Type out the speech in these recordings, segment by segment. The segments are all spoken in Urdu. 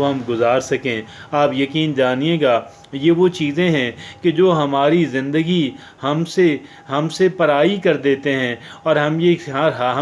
وہ ہم گزار سکیں۔ آپ یقین جانیے گا یہ وہ چیزیں ہیں کہ جو ہماری زندگی ہم سے پرائی کر دیتے ہیں، اور ہم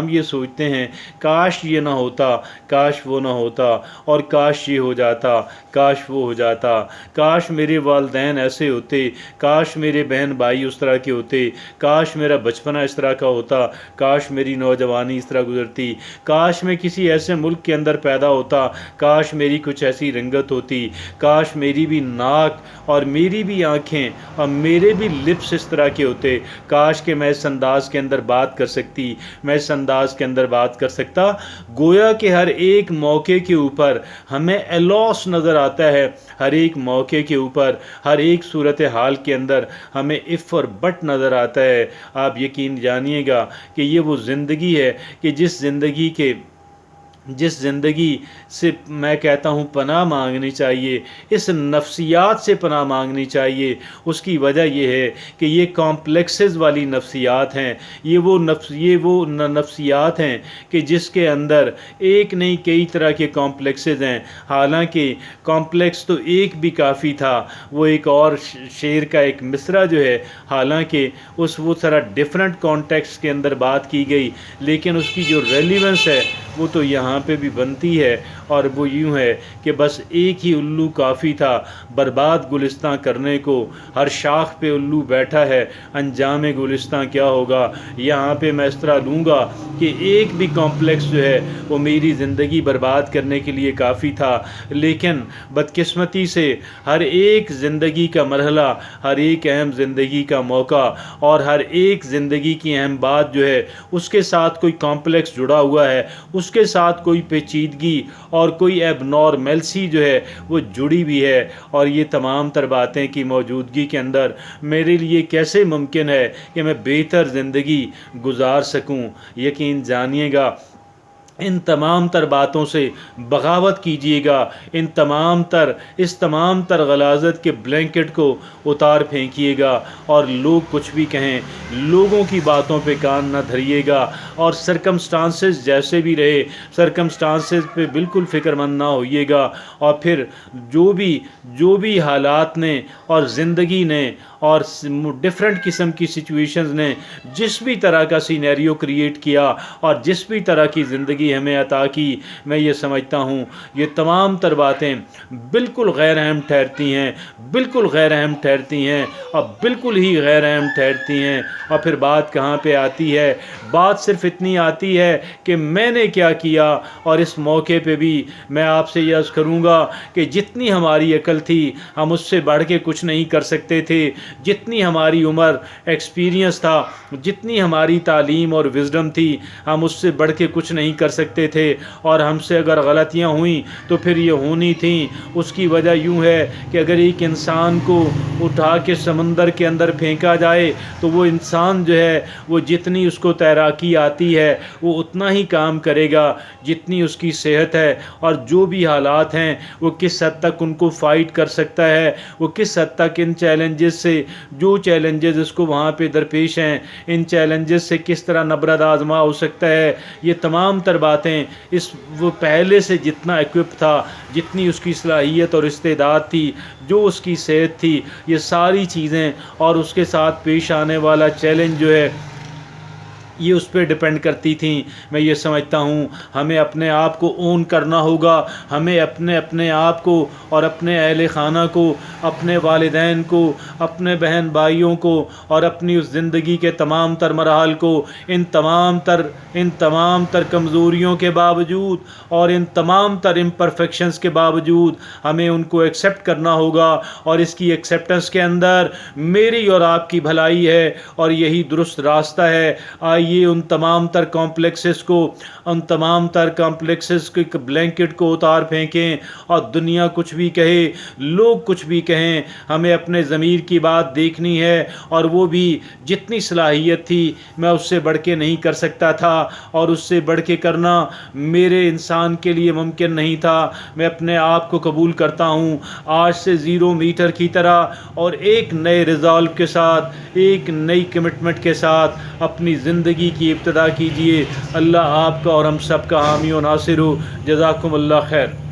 یہ سوچتے ہیں کاش یہ نہ ہوتا، کاش وہ نہ ہوتا، اور کاش یہ ہو جاتا، کاش وہ ہو جاتا، کاش میرے والدین ایسے ہوتے، کاش میرے بہن بھائی اس طرح کے ہوتے، کاش میرا بچپنا اس طرح کا ہوتا، کاش میری نوجوانی اس طرح گزرتی، کاش میں کسی ایسے ملک کے اندر پیدا ہوتا، کاش میری کچھ ایسی رنگت ہوتی، کاش میری بھی ناک اور میری بھی آنکھیں اور میرے بھی لپس اس طرح کے ہوتے، کاش کہ میں اس انداز کے اندر بات کر سکتی، میں اس انداز کے اندر بات کر سکتا۔ گویا کہ ہر ایک موقع کے اوپر ہمیں الاس نظر آتا ہے، ہر ایک موقع کے اوپر، ہر ایک صورتحال کے اندر ہمیں اف اور بٹ نظر آتا ہے۔ آپ یقین جانیے گا کہ یہ وہ زندگی ہے کہ جس زندگی سے میں کہتا ہوں پناہ مانگنی چاہیے، اس نفسیات سے پناہ مانگنی چاہیے۔ اس کی وجہ یہ ہے کہ یہ کمپلیکسز والی نفسیات ہیں، یہ وہ نفسیات ہیں کہ جس کے اندر ایک نہیں کئی طرح کے کمپلیکسز ہیں۔ حالانکہ کمپلیکس تو ایک بھی کافی تھا، وہ ایک اور شعر کا ایک مصرع جو ہے، حالانکہ وہ طرح ڈیفرنٹ کانٹیکسٹ کے اندر بات کی گئی، لیکن اس کی جو ریلیونس ہے وہ تو یہاں پہ بھی بنتی ہے، اور وہ یوں ہے کہ بس ایک ہی الو کافی تھا برباد گلستاں کرنے کو، ہر شاخ پہ الو بیٹھا ہے، انجام گلستاں کیا ہوگا۔ یہاں پہ میں اس طرح لوں گا کہ ایک بھی کمپلیکس جو ہے وہ میری زندگی برباد کرنے کے لیے کافی تھا، لیکن بدقسمتی سے ہر ایک زندگی کا مرحلہ، ہر ایک اہم زندگی کا موقع اور ہر ایک زندگی کی اہم بات جو ہے اس کے ساتھ کوئی کمپلیکس جڑا ہوا ہے، اس کے ساتھ کوئی پیچیدگی اور کوئی ایب نارملسی جو ہے وہ جڑی بھی ہے۔ اور یہ تمام تر باتیں کی موجودگی کے اندر میرے لیے کیسے ممکن ہے کہ میں بہتر زندگی گزار سکوں؟ یقین جانیے گا ان تمام تر باتوں سے بغاوت کیجیے گا، اس تمام تر غلاظت کے بلینکٹ کو اتار پھینکیے گا، اور لوگ کچھ بھی کہیں لوگوں کی باتوں پہ کان نہ دھریے گا، اور سرکمسٹانسز جیسے بھی رہے سرکمسٹانسز پہ بالکل فکر مند نہ ہوئیے گا۔ اور پھر جو بھی حالات نے اور زندگی نے اور ڈفرینٹ قسم کی سچویشنز نے جس بھی طرح کا سینیریو کریٹ کیا اور جس بھی طرح کی زندگی ہمیں عطا کی، میں یہ سمجھتا ہوں یہ تمام تر باتیں بالکل غیر اہم ٹھہرتی ہیں، بالکل غیر اہم ٹھہرتی ہیں، اور بالکل ہی غیر اہم ٹھہرتی ہیں۔ اور پھر بات کہاں پہ آتی ہے؟ بات صرف اتنی آتی ہے کہ میں نے کیا کیا، اور اس موقع پہ بھی میں آپ سے یہ عرض کروں گا کہ جتنی ہماری عقل تھی ہم اس سے بڑھ کے کچھ نہیں کر سکتے تھے، جتنی ہماری عمر ایکسپیرینس تھا، جتنی ہماری تعلیم اور وزڈم تھی ہم اس سے بڑھ کے کچھ نہیں کر سکتے تھے، اور ہم سے اگر غلطیاں ہوئیں تو پھر یہ ہونی تھیں۔ اس کی وجہ یوں ہے کہ اگر ایک انسان کو اٹھا کے سمندر کے اندر پھینکا جائے تو وہ انسان جو ہے وہ جتنی اس کو تیراکی آتی ہے وہ اتنا ہی کام کرے گا جتنی اس کی صحت ہے، اور جو بھی حالات ہیں وہ کس حد تک ان کو فائٹ کر سکتا ہے، وہ کس حد تک ان چیلنجز سے، جو چیلنجز اس کو وہاں پہ درپیش ہیں، ان چیلنجز سے کس طرح نبرد آزما ہو سکتا ہے۔ یہ تمام تر باتیں وہ پہلے سے جتنا ایکوپ تھا، جتنی اس کی صلاحیت اور استعداد تھی، جو اس کی صحت تھی، یہ ساری چیزیں اور اس کے ساتھ پیش آنے والا چیلنج جو ہے یہ اس پہ ڈیپینڈ کرتی تھیں۔ میں یہ سمجھتا ہوں ہمیں اپنے آپ کو اون کرنا ہوگا، ہمیں اپنے آپ کو اور اپنے اہل خانہ کو، اپنے والدین کو، اپنے بہن بھائیوں کو، اور اپنی اس زندگی کے تمام تر مراحل کو ان تمام تر کمزوریوں کے باوجود اور ان تمام تر امپرفیکشنز کے باوجود ہمیں ان کو ایکسیپٹ کرنا ہوگا، اور اس کی ایکسیپٹنس کے اندر میری اور آپ کی بھلائی ہے، اور یہی درست راستہ ہے۔ آئیے ان تمام تر کمپلیکسز کے بلینکٹ کو اتار پھینکیں، اور دنیا کچھ بھی کہے، لوگ کچھ بھی کہیں، ہمیں اپنے ضمیر کی بات دیکھنی ہے، اور وہ بھی جتنی صلاحیت تھی میں اس سے بڑھ کے نہیں کر سکتا تھا، اور اس سے بڑھ کے کرنا میرے انسان کے لیے ممکن نہیں تھا۔ میں اپنے آپ کو قبول کرتا ہوں آج سے 0 میٹر کی طرح، اور ایک نئے ریزالو کے ساتھ، ایک نئی کمٹمنٹ کے ساتھ اپنی زندگی کی ابتدا کیجئے۔ اللہ آپ کا اور ہم سب کا حامی و ناصر ہو۔ جزاکم اللہ خیر۔